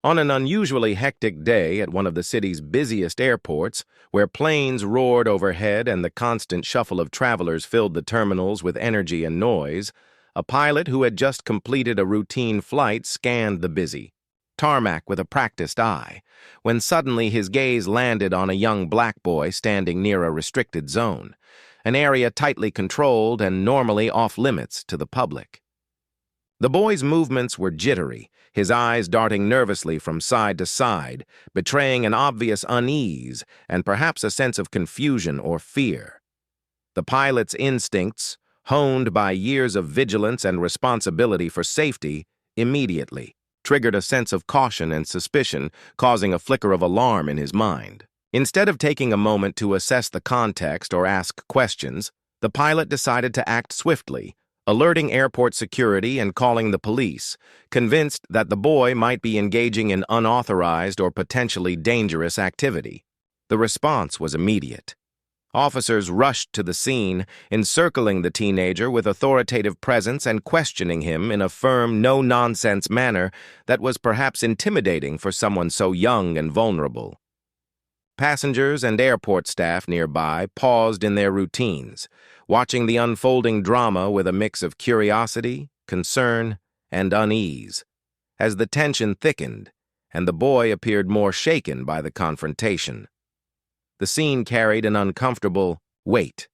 On an unusually hectic day at one of the city's busiest airports, where planes roared overhead and the constant shuffle of travelers filled the terminals with energy and noise, a pilot who had just completed a routine flight scanned the busy tarmac with a practiced eye, when suddenly his gaze landed on a young black boy standing near a restricted zone, an area tightly controlled and normally off-limits to the public. The boy's movements were jittery, his eyes darting nervously from side to side, betraying an obvious unease and perhaps a sense of confusion or fear. The pilot's instincts, honed by years of vigilance and responsibility for safety, immediately triggered a sense of caution and suspicion, causing a flicker of alarm in his mind. Instead of taking a moment to assess the context or ask questions, the pilot decided to act swiftly, alerting airport security and calling the police, convinced that the boy might be engaging in unauthorized or potentially dangerous activity. The response was immediate. Officers rushed to the scene, encircling the teenager with authoritative presence and questioning him in a firm, no-nonsense manner that was perhaps intimidating for someone so young and vulnerable. Passengers and airport staff nearby paused in their routines, watching the unfolding drama with a mix of curiosity, concern, and unease, as the tension thickened and the boy appeared more shaken by the confrontation. The scene carried an uncomfortable weight,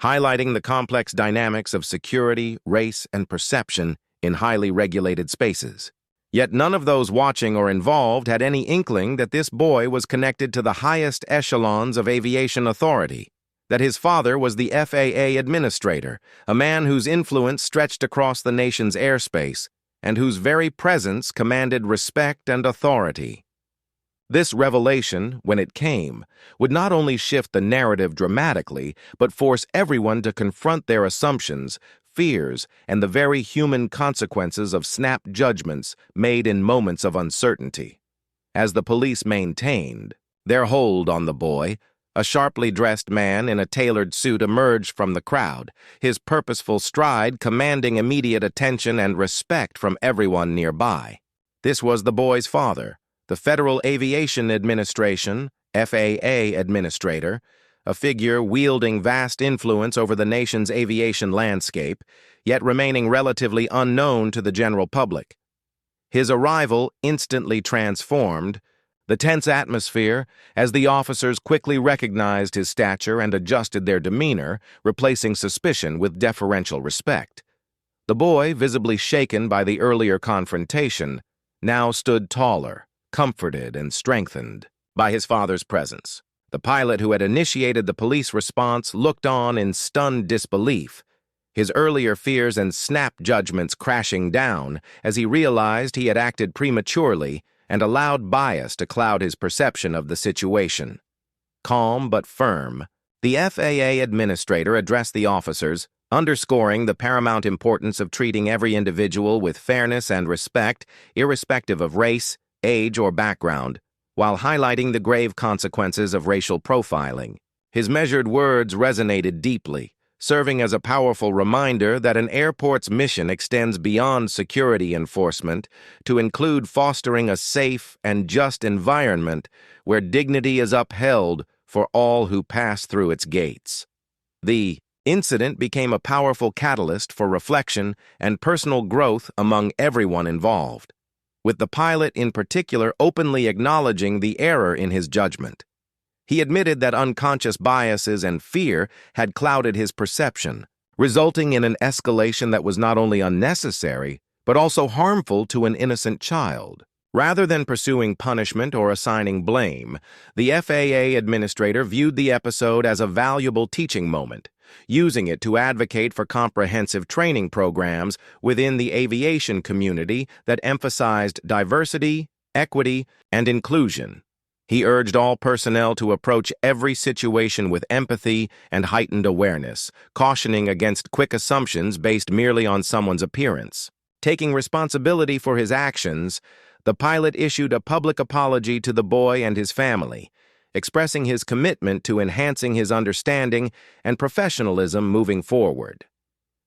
highlighting the complex dynamics of security, race, and perception in highly regulated spaces. Yet none of those watching or involved had any inkling that this boy was connected to the highest echelons of aviation authority, that his father was the FAA administrator, a man whose influence stretched across the nation's airspace, and whose very presence commanded respect and authority. This revelation, when it came, would not only shift the narrative dramatically, but force everyone to confront their assumptions, fears, and the very human consequences of snap judgments made in moments of uncertainty. As the police maintained their hold on the boy, a sharply dressed man in a tailored suit emerged from the crowd, his purposeful stride commanding immediate attention and respect from everyone nearby. This was the boy's father, the Federal Aviation Administration, FAA administrator, a figure wielding vast influence over the nation's aviation landscape, yet remaining relatively unknown to the general public. His arrival instantly transformed the tense atmosphere as the officers quickly recognized his stature and adjusted their demeanor, replacing suspicion with deferential respect. The boy, visibly shaken by the earlier confrontation, now stood taller, comforted and strengthened by his father's presence. The pilot who had initiated the police response looked on in stunned disbelief, his earlier fears and snap judgments crashing down as he realized he had acted prematurely and allowed bias to cloud his perception of the situation. Calm but firm, the FAA administrator addressed the officers, underscoring the paramount importance of treating every individual with fairness and respect, irrespective of race, age, or background, while highlighting the grave consequences of racial profiling. His measured words resonated deeply, serving as a powerful reminder that an airport's mission extends beyond security enforcement to include fostering a safe and just environment where dignity is upheld for all who pass through its gates. The incident became a powerful catalyst for reflection and personal growth among everyone involved, with the pilot in particular openly acknowledging the error in his judgment. He admitted that unconscious biases and fear had clouded his perception, resulting in an escalation that was not only unnecessary, but also harmful to an innocent child. Rather than pursuing punishment or assigning blame, the FAA administrator viewed the episode as a valuable teaching moment, using it to advocate for comprehensive training programs within the aviation community that emphasized diversity, equity, and inclusion. He urged all personnel to approach every situation with empathy and heightened awareness, cautioning against quick assumptions based merely on someone's appearance. Taking responsibility for his actions, the pilot issued a public apology to the boy and his family, expressing his commitment to enhancing his understanding and professionalism moving forward.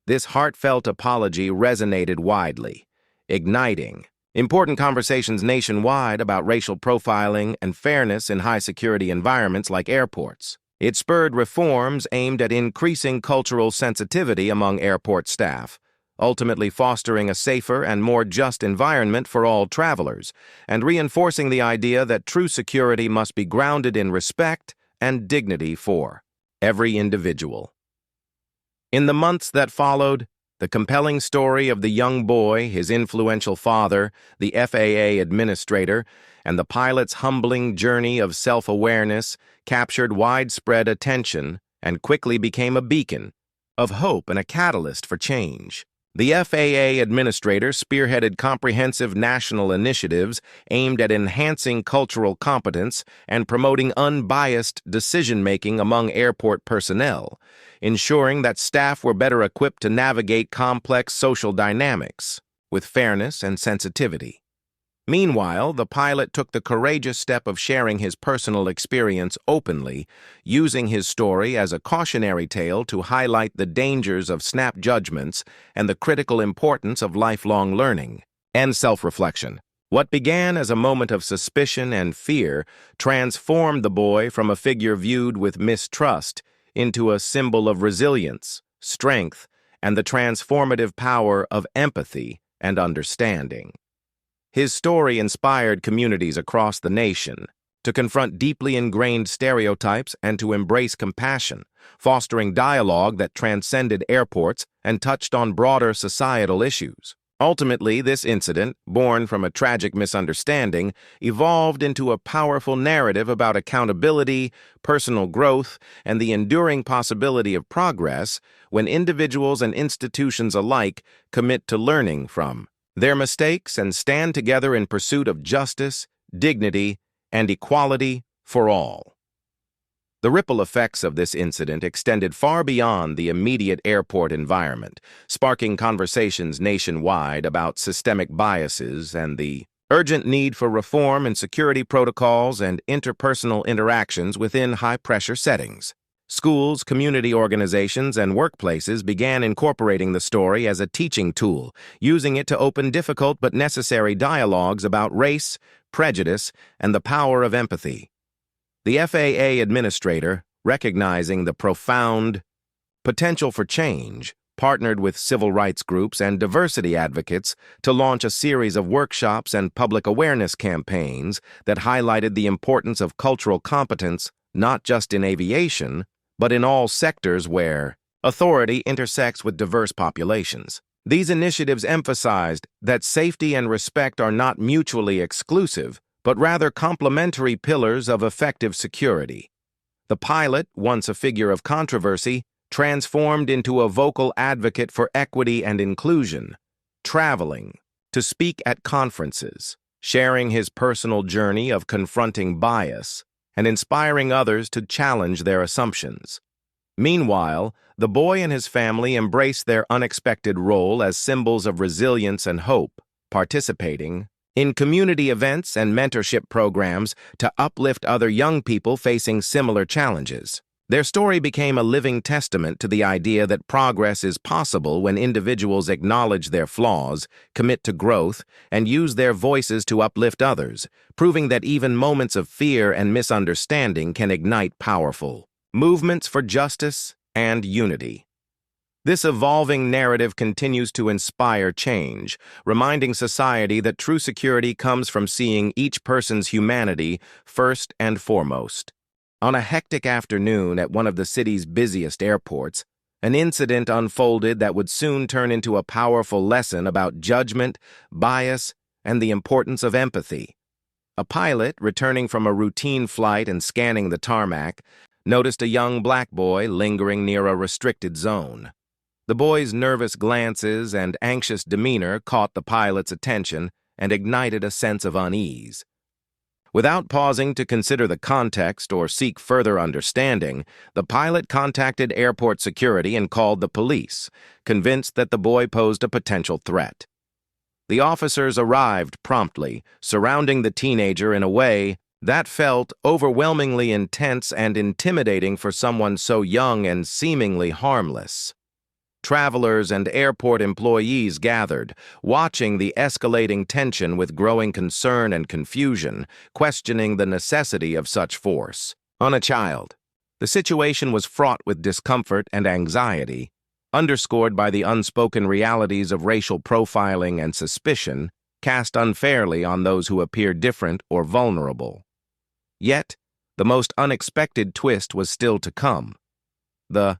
This heartfelt apology resonated widely, igniting Important conversations nationwide about racial profiling and fairness in high-security environments like airports. It spurred reforms aimed at increasing cultural sensitivity among airport staff, ultimately fostering a safer and more just environment for all travelers, and reinforcing the idea that true security must be grounded in respect and dignity for every individual. In the months that followed, the compelling story of the young boy, his influential father, the FAA administrator, and the pilot's humbling journey of self-awareness captured widespread attention and quickly became a beacon of hope and a catalyst for change. The FAA administrator spearheaded comprehensive national initiatives aimed at enhancing cultural competence and promoting unbiased decision-making among airport personnel, ensuring that staff were better equipped to navigate complex social dynamics with fairness and sensitivity. Meanwhile, the pilot took the courageous step of sharing his personal experience openly, using his story as a cautionary tale to highlight the dangers of snap judgments and the critical importance of lifelong learning and self-reflection. What began as a moment of suspicion and fear transformed the boy from a figure viewed with mistrust into a symbol of resilience, strength, and the transformative power of empathy and understanding. His story inspired communities across the nation to confront deeply ingrained stereotypes and to embrace compassion, fostering dialogue that transcended airports and touched on broader societal issues. Ultimately, this incident, born from a tragic misunderstanding, evolved into a powerful narrative about accountability, personal growth, and the enduring possibility of progress when individuals and institutions alike commit to learning from their mistakes and stand together in pursuit of justice, dignity, and equality for all. The ripple effects of this incident extended far beyond the immediate airport environment, sparking conversations nationwide about systemic biases and the urgent need for reform in security protocols and interpersonal interactions within high-pressure settings. Schools, community organizations, and workplaces began incorporating the story as a teaching tool, using it to open difficult but necessary dialogues about race, prejudice, and the power of empathy. The FAA administrator, recognizing the profound potential for change, partnered with civil rights groups and diversity advocates to launch a series of workshops and public awareness campaigns that highlighted the importance of cultural competence not just in aviation, but in all sectors where authority intersects with diverse populations. These initiatives emphasized that safety and respect are not mutually exclusive, but rather complementary pillars of effective security. The pilot, once a figure of controversy, transformed into a vocal advocate for equity and inclusion, traveling to speak at conferences, sharing his personal journey of confronting bias, and inspiring others to challenge their assumptions. Meanwhile, the boy and his family embraced their unexpected role as symbols of resilience and hope, participating in community events and mentorship programs to uplift other young people facing similar challenges. Their story became a living testament to the idea that progress is possible when individuals acknowledge their flaws, commit to growth, and use their voices to uplift others, proving that even moments of fear and misunderstanding can ignite powerful movements for justice and unity. This evolving narrative continues to inspire change, reminding society that true security comes from seeing each person's humanity first and foremost. On a hectic afternoon at one of the city's busiest airports, an incident unfolded that would soon turn into a powerful lesson about judgment, bias, and the importance of empathy. A pilot, returning from a routine flight and scanning the tarmac, noticed a young black boy lingering near a restricted zone. The boy's nervous glances and anxious demeanor caught the pilot's attention and ignited a sense of unease. Without pausing to consider the context or seek further understanding, the pilot contacted airport security and called the police, convinced that the boy posed a potential threat. The officers arrived promptly, surrounding the teenager in a way that felt overwhelmingly intense and intimidating for someone so young and seemingly harmless. travelers and airport employees gathered, watching the escalating tension with growing concern and confusion, questioning the necessity of such force. On a child, the situation was fraught with discomfort and anxiety, underscored by the unspoken realities of racial profiling and suspicion cast unfairly on those who appear different or vulnerable. Yet, the most unexpected twist was still to come: the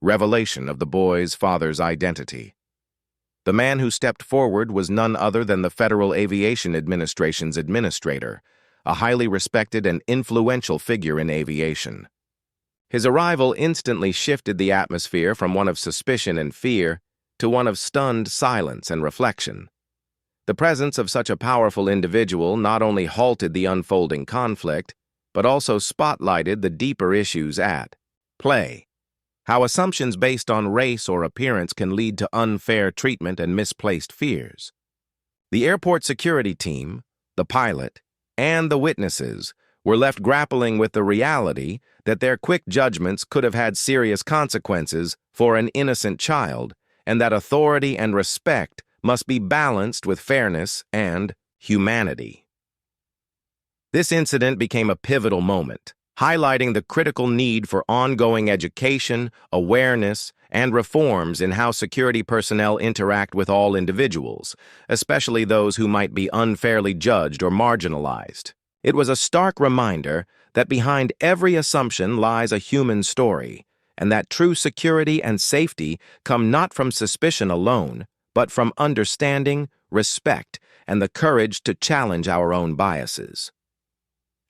revelation of the boy's father's identity. The man who stepped forward was none other than the Federal Aviation Administration's administrator, a highly respected and influential figure in aviation. His arrival instantly shifted the atmosphere from one of suspicion and fear to one of stunned silence and reflection. The presence of such a powerful individual not only halted the unfolding conflict, but also spotlighted the deeper issues at play. How assumptions based on race or appearance can lead to unfair treatment and misplaced fears. The airport security team, the pilot, and the witnesses were left grappling with the reality that their quick judgments could have had serious consequences for an innocent child, and that authority and respect must be balanced with fairness and humanity. This incident became a pivotal moment, highlighting the critical need for ongoing education, awareness, and reforms in how security personnel interact with all individuals, especially those who might be unfairly judged or marginalized. It was a stark reminder that behind every assumption lies a human story, and that true security and safety come not from suspicion alone, but from understanding, respect, and the courage to challenge our own biases.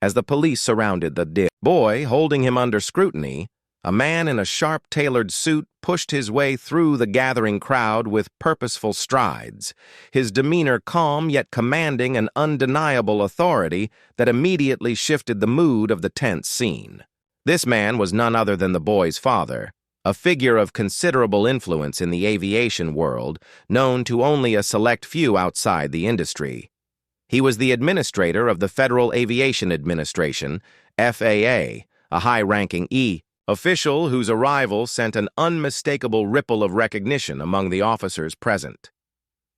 As the police surrounded the boy, holding him under scrutiny, a man in a sharp-tailored suit pushed his way through the gathering crowd with purposeful strides, his demeanor calm yet commanding an undeniable authority that immediately shifted the mood of the tense scene. This man was none other than the boy's father, a figure of considerable influence in the aviation world, known to only a select few outside the industry. He was the administrator of the Federal Aviation Administration, FAA, a high-ranking official whose arrival sent an unmistakable ripple of recognition among the officers present.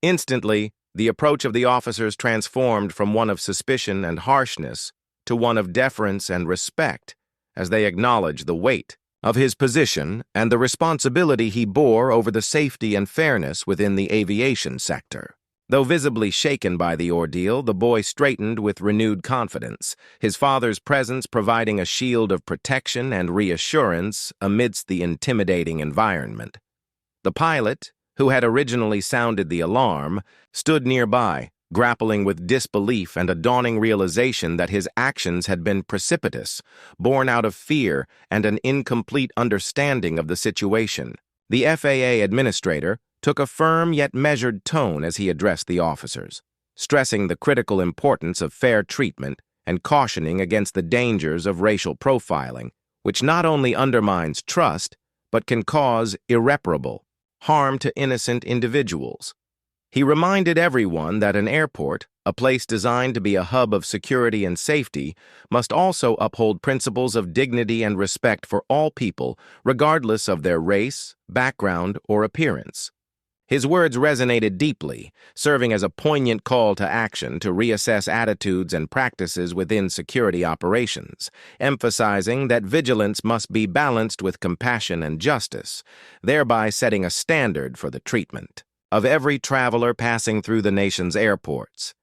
Instantly, the approach of the officers transformed from one of suspicion and harshness to one of deference and respect, as they acknowledged the weight of his position and the responsibility he bore over the safety and fairness within the aviation sector. Though visibly shaken by the ordeal, the boy straightened with renewed confidence, his father's presence providing a shield of protection and reassurance amidst the intimidating environment. The pilot, who had originally sounded the alarm, stood nearby, grappling with disbelief and a dawning realization that his actions had been precipitous, born out of fear and an incomplete understanding of the situation. The FAA administrator took a firm yet measured tone as he addressed the officers, stressing the critical importance of fair treatment and cautioning against the dangers of racial profiling, which not only undermines trust, but can cause irreparable harm to innocent individuals. He reminded everyone that an airport, a place designed to be a hub of security and safety, must also uphold principles of dignity and respect for all people, regardless of their race, background, or appearance. His words resonated deeply, serving as a poignant call to action to reassess attitudes and practices within security operations, emphasizing that vigilance must be balanced with compassion and justice, thereby setting a standard for the treatment of every traveler passing through the nation's airports.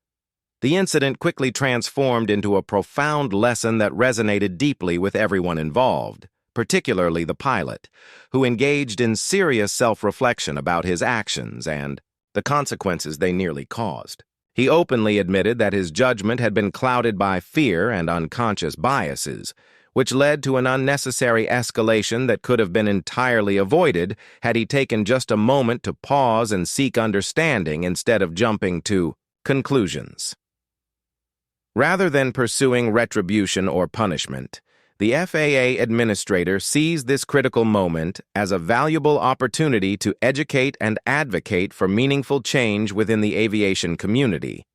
The incident quickly transformed into a profound lesson that resonated deeply with everyone involved, particularly the pilot, who engaged in serious self-reflection about his actions and the consequences they nearly caused. He openly admitted that his judgment had been clouded by fear and unconscious biases, which led to an unnecessary escalation that could have been entirely avoided had he taken just a moment to pause and seek understanding instead of jumping to conclusions. Rather than pursuing retribution or punishment, the FAA administrator sees this critical moment as a valuable opportunity to educate and advocate for meaningful change within the aviation community,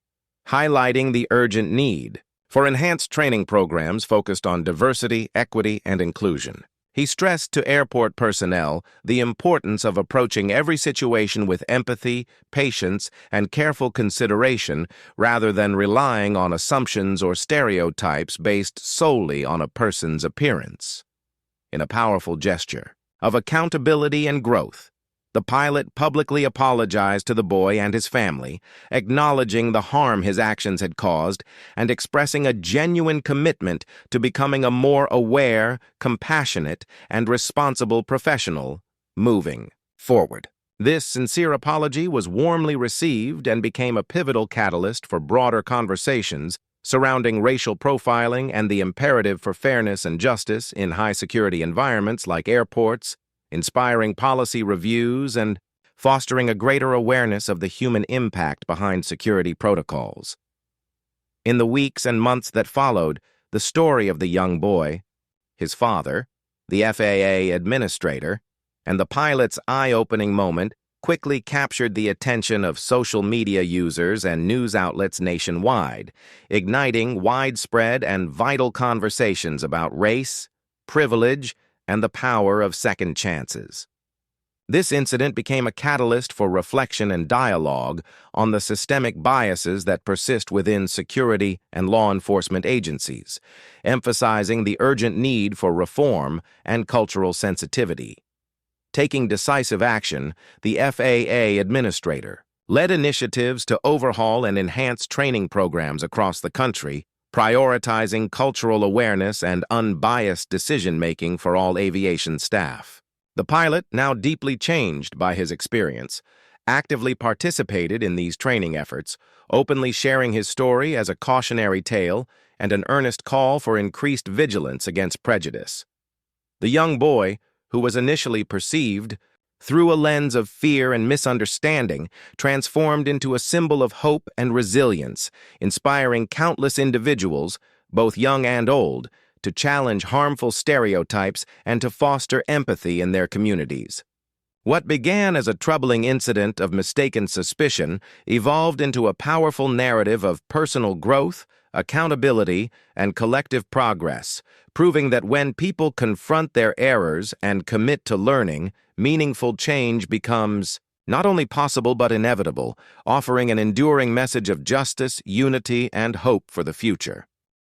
highlighting the urgent need for enhanced training programs focused on diversity, equity, and inclusion. He stressed to airport personnel the importance of approaching every situation with empathy, patience, and careful consideration rather than relying on assumptions or stereotypes based solely on a person's appearance. In a powerful gesture of accountability and growth, the pilot publicly apologized to the boy and his family, acknowledging the harm his actions had caused and expressing a genuine commitment to becoming a more aware, compassionate, and responsible professional moving forward. This sincere apology was warmly received and became a pivotal catalyst for broader conversations surrounding racial profiling and the imperative for fairness and justice in high-security environments like airports, inspiring policy reviews, and fostering a greater awareness of the human impact behind security protocols. In the weeks and months that followed, the story of the young boy, his father, the FAA administrator, and the pilot's eye-opening moment quickly captured the attention of social media users and news outlets nationwide, igniting widespread and vital conversations about race, privilege, and the power of second chances. This incident became a catalyst for reflection and dialogue on the systemic biases that persist within security and law enforcement agencies, emphasizing the urgent need for reform and cultural sensitivity. Taking decisive action, the FAA administrator led initiatives to overhaul and enhance training programs across the country, prioritizing cultural awareness and unbiased decision-making for all aviation staff. The pilot, now deeply changed by his experience, actively participated in these training efforts, openly sharing his story as a cautionary tale and an earnest call for increased vigilance against prejudice. The young boy, who was initially perceived through a lens of fear and misunderstanding, transformed into a symbol of hope and resilience, inspiring countless individuals, both young and old, to challenge harmful stereotypes and to foster empathy in their communities. What began as a troubling incident of mistaken suspicion evolved into a powerful narrative of personal growth, accountability, and collective progress, proving that when people confront their errors and commit to learning, meaningful change becomes not only possible but inevitable, offering an enduring message of justice, unity, and hope for the future.